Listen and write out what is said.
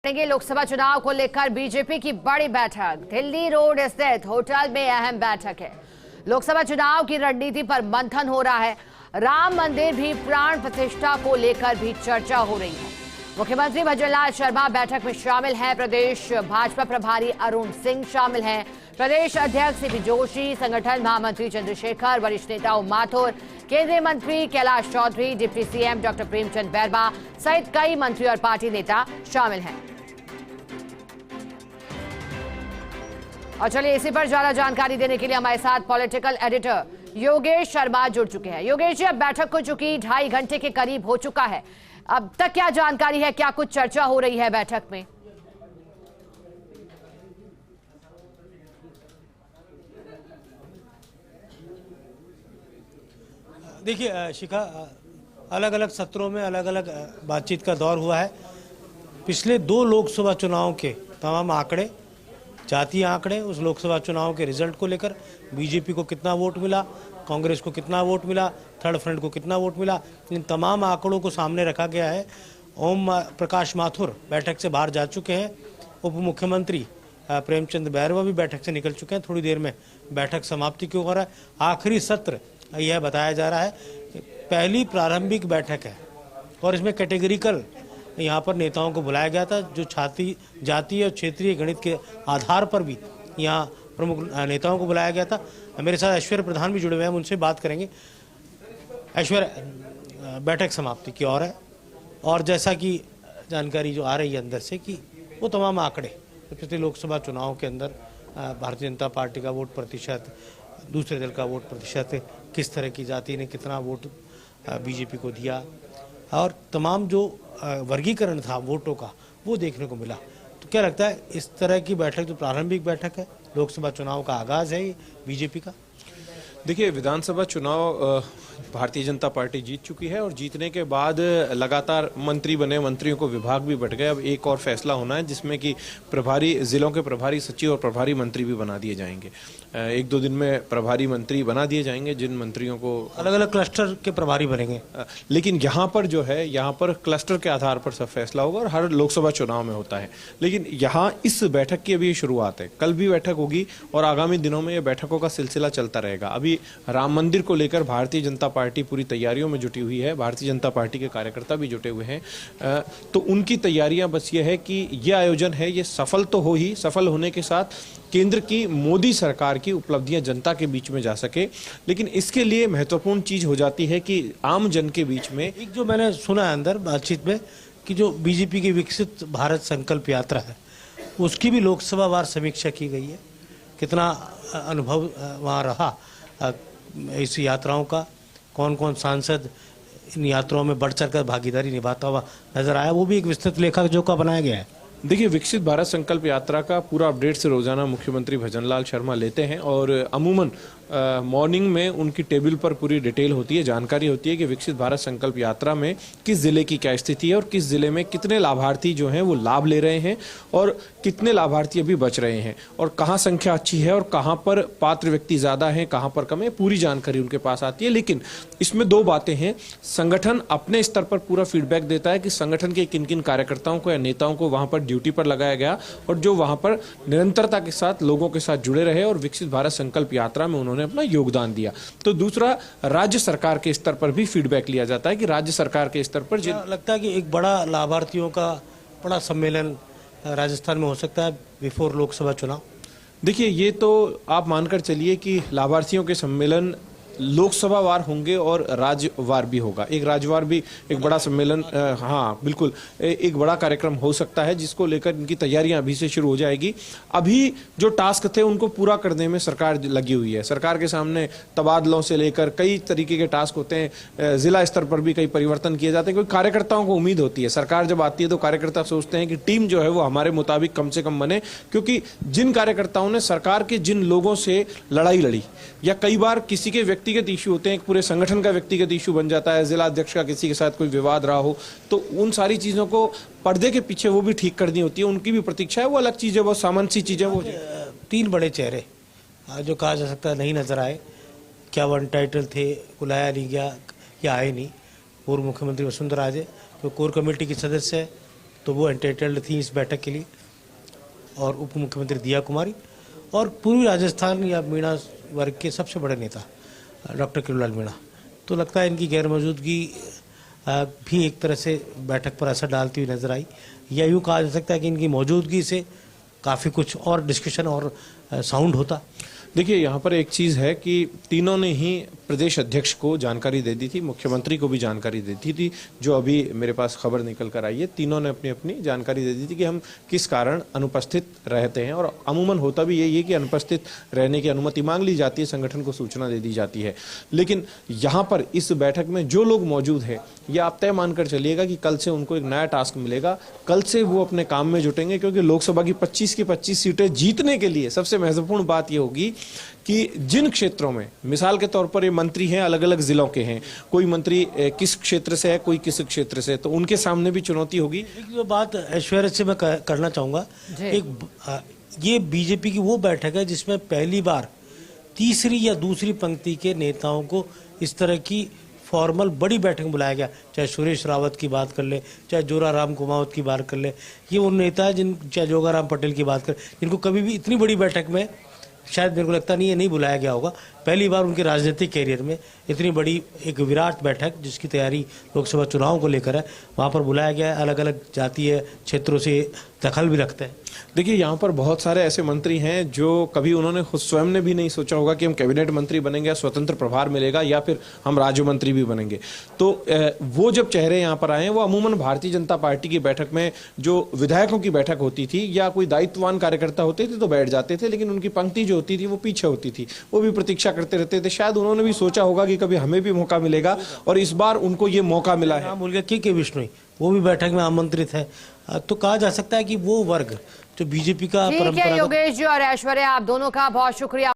लोकसभा चुनाव को लेकर बीजेपी की बड़ी बैठक। दिल्ली रोड स्थित होटल में अहम बैठक है। लोकसभा चुनाव की रणनीति पर मंथन हो रहा है। राम मंदिर भी प्राण प्रतिष्ठा को लेकर भी चर्चा हो रही है। मुख्यमंत्री भजनलाल शर्मा बैठक में शामिल हैं। प्रदेश भाजपा प्रभारी अरुण सिंह शामिल हैं। प्रदेश अध्यक्ष सीपी जोशी, संगठन महामंत्री चंद्रशेखर, वरिष्ठ नेता ओम माथुर, केंद्रीय मंत्री Kailash Choudhary, deputy CM doctor Premchand Bairwa सहित कई मंत्री और पार्टी नेता शामिल हैं। और चलिए इसी पर ज्यादा जानकारी देने के लिए हमारे साथ पॉलिटिकल एडिटर योगेश शर्मा जुड़ चुके हैं। योगेश जी, अब बैठक को चुकी 2.5 घंटे के करीब हो चुका है, अब तक क्या जानकारी है, क्या कुछ चर्चा हो रही है बैठक में? देखिए शिखा, अलग अलग सत्रों में अलग अलग बातचीत का दौर हुआ है। पिछले 2 लोकसभा चुनाव के तमाम आंकड़े, जातीय आंकड़े, उस लोकसभा चुनाव के रिजल्ट को लेकर बीजेपी को कितना वोट मिला, कांग्रेस को कितना वोट मिला, थर्ड फ्रंट को कितना वोट मिला, इन तमाम आंकड़ों को सामने रखा गया है। ओम प्रकाश माथुर बैठक से बाहर जा चुके हैं। उप मुख्यमंत्री प्रेमचंद बैरवा भी बैठक से निकल चुके हैं। थोड़ी देर में बैठक समाप्ति की ओर है। आखिरी सत्र यह बताया जा रहा है पहली प्रारंभिक बैठक है और इसमें कैटेगरिकल यहाँ पर नेताओं को बुलाया गया था, जो जातीय और क्षेत्रीय गणित के आधार पर भी यहाँ प्रमुख नेताओं को बुलाया गया था। मेरे साथ ऐश्वर्य प्रधान भी जुड़े हुए हैं, हम उनसे बात करेंगे। ऐश्वर्य, बैठक समाप्ति की ओर है और जैसा कि जानकारी जो आ रही है अंदर से कि वो तमाम आंकड़े पिछले लोकसभा चुनाव के अंदर भारतीय जनता पार्टी का वोट प्रतिशत, दूसरे दल का वोट प्रतिशत, किस तरह की जाति ने कितना वोट बीजेपी को दिया और तमाम जो वर्गीकरण था वोटों का वो देखने को मिला। तो क्या लगता है इस तरह की बैठक जो प्रारंभिक बैठक है, लोकसभा चुनाव का आगाज है बीजेपी का? देखिए, विधानसभा चुनाव भारतीय जनता पार्टी जीत चुकी है और जीतने के बाद लगातार मंत्री बने, मंत्रियों को विभाग भी बढ़ गए। अब एक और फैसला होना है जिसमें कि प्रभारी जिलों के प्रभारी सचिव और प्रभारी मंत्री भी बना दिए जाएंगे। 1-2 दिन में प्रभारी मंत्री बना दिए जाएंगे, जिन मंत्रियों को अलग अलग क्लस्टर के प्रभारी बनेंगे। लेकिन यहाँ पर जो है, यहाँ पर क्लस्टर के आधार पर सब फैसला होगा और हर लोकसभा चुनाव में होता है। लेकिन यहाँ इस बैठक की अभी शुरुआत है, कल भी बैठक होगी और आगामी दिनों में ये बैठकों का सिलसिला चलता रहेगा। अभी राम मंदिर को लेकर भारतीय जनता पार्टी पूरी तैयारियों में जुटी हुई है। भारतीय जनता पार्टी के कार्यकर्ता भी जुटे हुए हैं। तो उनकी तैयारियां बस ये है कि ये आयोजन है, ये सफल तो हो ही, सफल होने के साथ केंद्र की मोदी सरकार की उपलब्धियां जनता के बीच में जा सके। लेकिन इसके लिए महत्वपूर्ण चीज हो जाती है कि आम जन के बीच में एक जो मैंने सुना है अंदर बातचीत में कि जो बीजेपी की विकसित भारत संकल्प यात्रा है उसकी भी लोकसभा वार समीक्षा की गई है। कितना अनुभव वहाँ रहा इस यात्राओं का, कौन कौन सांसद इन यात्राओं में बढ़ चढ़कर भागीदारी निभाता हुआ नजर आया, वो भी एक विस्तृत लेखा जो का बनाया गया है। देखिए, विकसित भारत संकल्प यात्रा का पूरा अपडेट से रोजाना मुख्यमंत्री भजनलाल शर्मा लेते हैं और अमूमन मॉर्निंग में उनकी टेबल पर पूरी डिटेल होती है, जानकारी होती है कि विकसित भारत संकल्प यात्रा में किस जिले की क्या स्थिति है और किस जिले में कितने लाभार्थी जो हैं वो लाभ ले रहे हैं और कितने लाभार्थी अभी बच रहे हैं और कहाँ संख्या अच्छी है और कहाँ पर पात्र व्यक्ति ज्यादा है, कहाँ पर कम है, पूरी जानकारी उनके पास आती है। लेकिन इसमें 2 बातें हैं। संगठन अपने स्तर पर पूरा फीडबैक देता है कि संगठन के किन किन कार्यकर्ताओं को या नेताओं को वहां पर ड्यूटी पर लगाया गया और जो वहां पर निरंतरता के साथ लोगों के साथ जुड़े रहे और विकसित भारत संकल्प यात्रा में उन्होंने अपना योगदान दिया। तो दूसरा, राज्य सरकार के स्तर पर भी फीडबैक लिया जाता है कि राज्य सरकार के स्तर पर लगता है कि एक बड़ा लाभार्थियों का बड़ा सम्मेलन राजस्थान में हो सकता है बिफोर लोकसभा चुनाव। देखिए, ये तो आप मानकर चलिए कि लाभार्थियों के सम्मेलन लोकसभा वार होंगे और राज्यवार भी होगा। एक राज्यवार भी एक बड़ा सम्मेलन, हाँ बिल्कुल, एक बड़ा कार्यक्रम हो सकता है जिसको लेकर इनकी तैयारियां अभी से शुरू हो जाएगी। अभी जो टास्क थे उनको पूरा करने में सरकार लगी हुई है। सरकार के सामने तबादलों से लेकर कई तरीके के टास्क होते हैं। जिला स्तर पर भी कई परिवर्तन किए जाते हैं क्योंकि कार्यकर्ताओं को उम्मीद होती है। सरकार जब आती है तो कार्यकर्ता सोचते हैं कि टीम जो है वो हमारे मुताबिक कम से कम बने, क्योंकि जिन कार्यकर्ताओं ने सरकार के जिन लोगों से लड़ाई लड़ी या कई बार किसी के व्यक्तिगत इशू होते हैं, पूरे संगठन का व्यक्तिगत इशू बन जाता है, जिला अध्यक्ष का किसी के साथ कोई विवाद रहा हो, तो उन सारी चीजों को पर्दे के पीछे वो भी ठीक करनी होती है। उनकी भी प्रतीक्षा है, वो अलग चीज है, वो सामान्य सी चीजें। वो 3 बड़े चेहरे जो कहा जा सकता है नहीं नजर आए, क्या वन टाइटल थे, बुलाया नहीं गया या आए नहीं। पूर्व मुख्यमंत्री वसुंधरा राजे जो कोर कमेटी की सदस्य है, तो वो एंटाइटल्ड थी इस बैठक के लिए, और उप मुख्यमंत्री दिया कुमारी और पूर्वी राजस्थान या मीणा वर्ग के सबसे बड़े नेता डॉक्टर किरोड़लाल मीणा। तो लगता है इनकी गैर मौजूदगी भी एक तरह से बैठक पर असर डालती हुई नजर आई, या यूँ कहा जा सकता है कि इनकी मौजूदगी से काफ़ी कुछ और डिस्कशन और साउंड होता। देखिए, यहाँ पर एक चीज़ है कि तीनों ने ही प्रदेश अध्यक्ष को जानकारी दे दी थी, मुख्यमंत्री को भी जानकारी दे दी थी। जो अभी मेरे पास खबर निकल कर आई है, तीनों ने अपनी अपनी जानकारी दे दी थी कि हम किस कारण अनुपस्थित रहते हैं, और अमूमन होता भी यही है कि अनुपस्थित रहने की अनुमति मांग ली जाती है, संगठन को सूचना दे दी जाती है। लेकिन यहाँ पर इस बैठक में जो लोग मौजूद है, ये आप तय मानकर चलिएगा कि कल से उनको एक नया टास्क मिलेगा। कल से वो अपने काम में जुटेंगे, क्योंकि लोकसभा की 25 की 25 सीटें जीतने के लिए सबसे महत्वपूर्ण बात यह होगी कि जिन क्षेत्रों में, मिसाल के तौर पर ये मंत्री हैं, अलग अलग जिलों के हैं, कोई मंत्री किस क्षेत्र से है, कोई किस क्षेत्र से, तो उनके सामने भी चुनौती होगी। जो बात ऐश्वर्या से मैं करना चाहूंगा, ये बीजेपी की वो बैठक है जिसमें पहली बार तीसरी या दूसरी पंक्ति के नेताओं को इस तरह की फॉर्मल बड़ी बैठक में बुलाया गया। चाहे सुरेश रावत की बात कर ले, चाहे जोराराम कुमावत की बात कर ले, ये वो नेता है चाहे जोगाराम पटेल की बात कर, जिनको कभी भी इतनी बड़ी बैठक में शायद मेरे को लगता नहीं है नहीं बुलाया गया होगा। पहली बार उनके राजनीतिक कैरियर में इतनी बड़ी एक विराट बैठक जिसकी तैयारी लोकसभा चुनाव को लेकर है, वहाँ पर बुलाया गया है। अलग अलग जातीय क्षेत्रों से दखल भी रखते हैं। देखिए, यहाँ पर बहुत सारे ऐसे मंत्री हैं जो कभी उन्होंने खुद स्वयं ने भी नहीं सोचा होगा कि हम कैबिनेट मंत्री बनेंगे, स्वतंत्र प्रभार मिलेगा, या फिर हम राज्य मंत्री भी बनेंगे। तो वो जब चेहरे यहाँ पर आए हैं, वो अमूमन भारतीय जनता पार्टी की बैठक में जो विधायकों की बैठक होती थी या कोई दायित्ववान कार्यकर्ता होते थे तो बैठ जाते थे, लेकिन उनकी पंक्ति जो होती थी वो पीछे होती थी, वो भी प्रतीक्षा करते रहते थे। शायद उन्होंने भी सोचा होगा कि कभी हमें भी मौका मिलेगा, और इस बार उनको ये मौका मिला है। बोल गया के विश्नोई, वो भी बैठक में आमंत्रित है। तो कहा जा सकता है कि वो वर्ग जो बीजेपी का ठीक है। योगेश जी और ऐश्वर्या, आप दोनों का बहुत शुक्रिया।